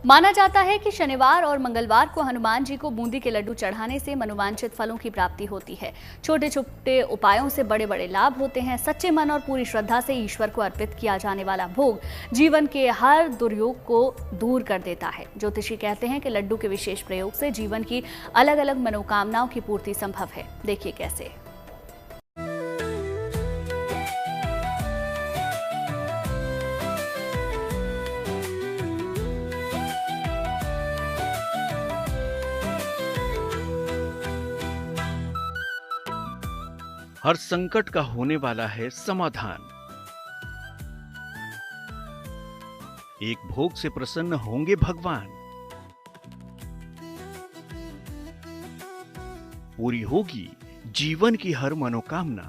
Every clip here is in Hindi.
माना जाता है कि शनिवार और मंगलवार को हनुमान जी को बूंदी के लड्डू चढ़ाने से मनोवांछित फलों की प्राप्ति होती है। छोटे छोटे उपायों से बड़े बड़े लाभ होते हैं। सच्चे मन और पूरी श्रद्धा से ईश्वर को अर्पित किया जाने वाला भोग जीवन के हर दुर्योग को दूर कर देता है। ज्योतिषी कहते हैं कि लड्डू के विशेष प्रयोग से जीवन की अलग अलग मनोकामनाओं की पूर्ति संभव है। देखिए कैसे। हर संकट का होने वाला है समाधान। एक भोग से प्रसन्न होंगे भगवान। पूरी होगी जीवन की हर मनोकामना।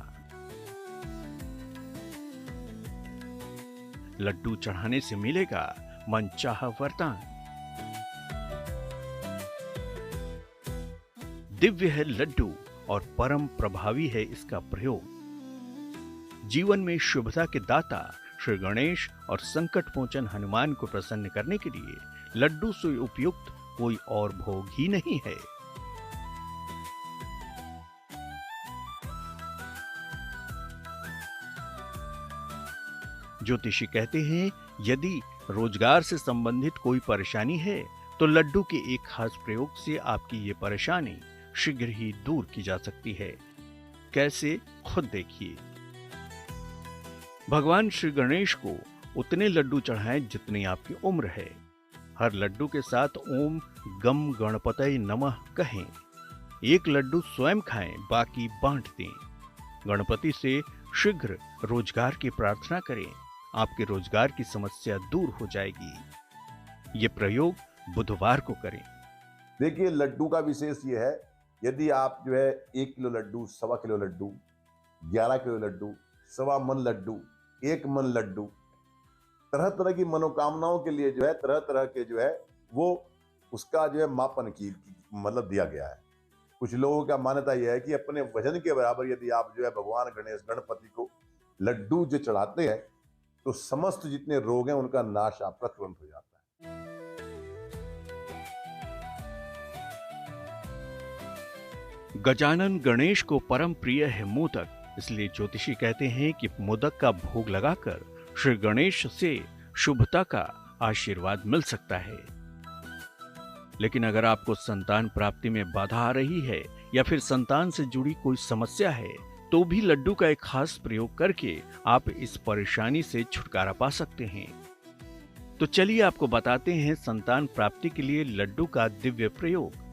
लड्डू चढ़ाने से मिलेगा मनचाहा वरदान। दिव्य है लड्डू और परम प्रभावी है इसका प्रयोग। जीवन में शुभता के दाता श्री गणेश और संकट मोचन हनुमान को प्रसन्न करने के लिए लड्डू से उपयुक्त कोई और भोग ही नहीं है। ज्योतिषी कहते हैं, यदि रोजगार से संबंधित कोई परेशानी है तो लड्डू के एक खास प्रयोग से आपकी ये परेशानी शीघ्र ही दूर की जा सकती है। कैसे, खुद देखिए। भगवान श्री गणेश को उतने लड्डू चढ़ाएं जितनी आपकी उम्र है। हर लड्डू के साथ ओम गम गणपतये नमः कहें। एक लड्डू स्वयं खाएं, बाकी बांट दें। गणपति से शीघ्र रोजगार की प्रार्थना करें। आपके रोजगार की समस्या दूर हो जाएगी। ये प्रयोग बुधवार को करें। देखिए, लड्डू का विशेष ये है, यदि आप जो है 1 किलो लड्डू, 1.25 किलो लड्डू, 11 किलो लड्डू, 1.25 मन लड्डू, 1 मन लड्डू, तरह तरह की मनोकामनाओं के लिए जो है तरह तरह के जो है वो उसका जो है मापन की मतलब दिया गया है। कुछ लोगों का मान्यता यह है कि अपने वजन के बराबर यदि आप जो है भगवान गणेश गणपति को लड्डू जो चढ़ाते हैं तो समस्त जितने रोग हैं उनका नाश आपका तुरंत हो जाता है। गजानन गणेश को परम प्रिय है मोदक, इसलिए ज्योतिषी कहते हैं कि मोदक का भोग लगाकर श्री गणेश से शुभता का आशीर्वाद मिल सकता है। लेकिन अगर आपको संतान प्राप्ति में बाधा आ रही है या फिर संतान से जुड़ी कोई समस्या है तो भी लड्डू का एक खास प्रयोग करके आप इस परेशानी से छुटकारा पा सकते हैं। तो चलिए आपको बताते हैं संतान प्राप्ति के लिए लड्डू का दिव्य प्रयोग।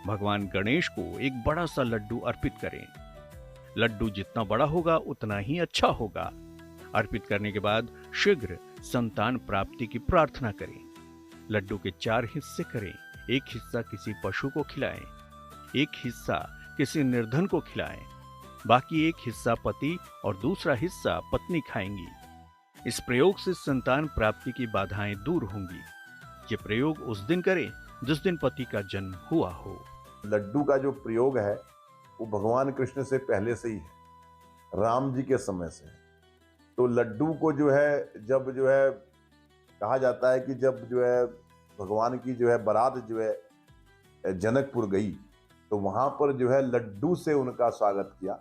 भगवान गणेश को एक बड़ा सा लड्डू अर्पित करें। लड्डू जितना बड़ा होगा उतना ही अच्छा होगा। अर्पित करने के बाद शीघ्र संतान प्राप्ति की प्रार्थना करें। लड्डू के 4 हिस्से करें। एक हिस्सा किसी पशु को खिलाएं, एक हिस्सा किसी निर्धन को खिलाएं, बाकी एक हिस्सा पति और दूसरा हिस्सा पत्नी खाएंगी। इस प्रयोग से संतान प्राप्ति की बाधाएं दूर होंगी। ये प्रयोग उस दिन करें जिस दिन पति का जन्म हुआ हो। लड्डू का जो प्रयोग है वो भगवान कृष्ण से पहले से ही है, राम जी के समय से। तो लड्डू को जो है जब जो है कहा जाता है कि जब जो है भगवान की जो है बारात जो है जनकपुर गई तो वहां पर जो है लड्डू से उनका स्वागत किया।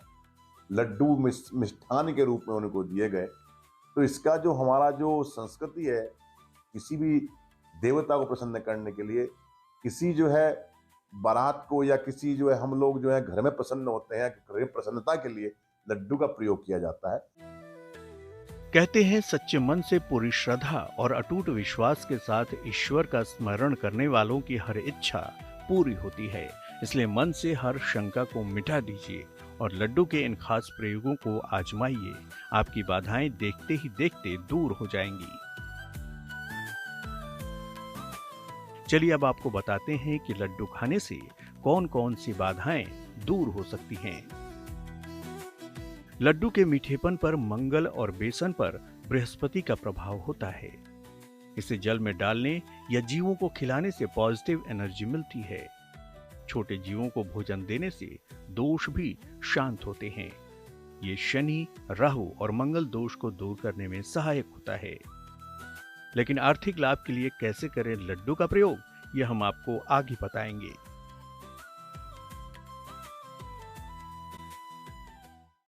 लड्डू मिष्ठान के रूप में उनको दिए गए। तो इसका जो हमारा जो संस्कृति है, किसी भी देवता को प्रसन्न करने के लिए, किसी जो है बारात को या किसी जो है हम लोग जो है घर में प्रसन्न होते हैं, घर में प्रसन्नता के लिए लड्डू का प्रयोग किया जाता है। कहते हैं सच्चे मन से पूरी श्रद्धा और अटूट विश्वास के साथ ईश्वर का स्मरण करने वालों की हर इच्छा पूरी होती है। इसलिए मन से हर शंका को मिटा दीजिए और लड्डू के इन खास प्रयोगों को आजमाइए। आपकी बाधाएं देखते ही देखते दूर हो जाएंगी। चलिए अब आपको बताते हैं कि लड्डू खाने से कौन कौन सी बाधाएं दूर हो सकती हैं। लड्डू के मीठेपन पर मंगल और बेसन पर बृहस्पति का प्रभाव होता है। इसे जल में डालने या जीवों को खिलाने से पॉजिटिव एनर्जी मिलती है। छोटे जीवों को भोजन देने से दोष भी शांत होते हैं। ये शनि, राहु और मंगल दोष को दूर करने में सहायक होता है। लेकिन आर्थिक लाभ के लिए कैसे करें लड्डू का प्रयोग, यह हम आपको आगे बताएंगे।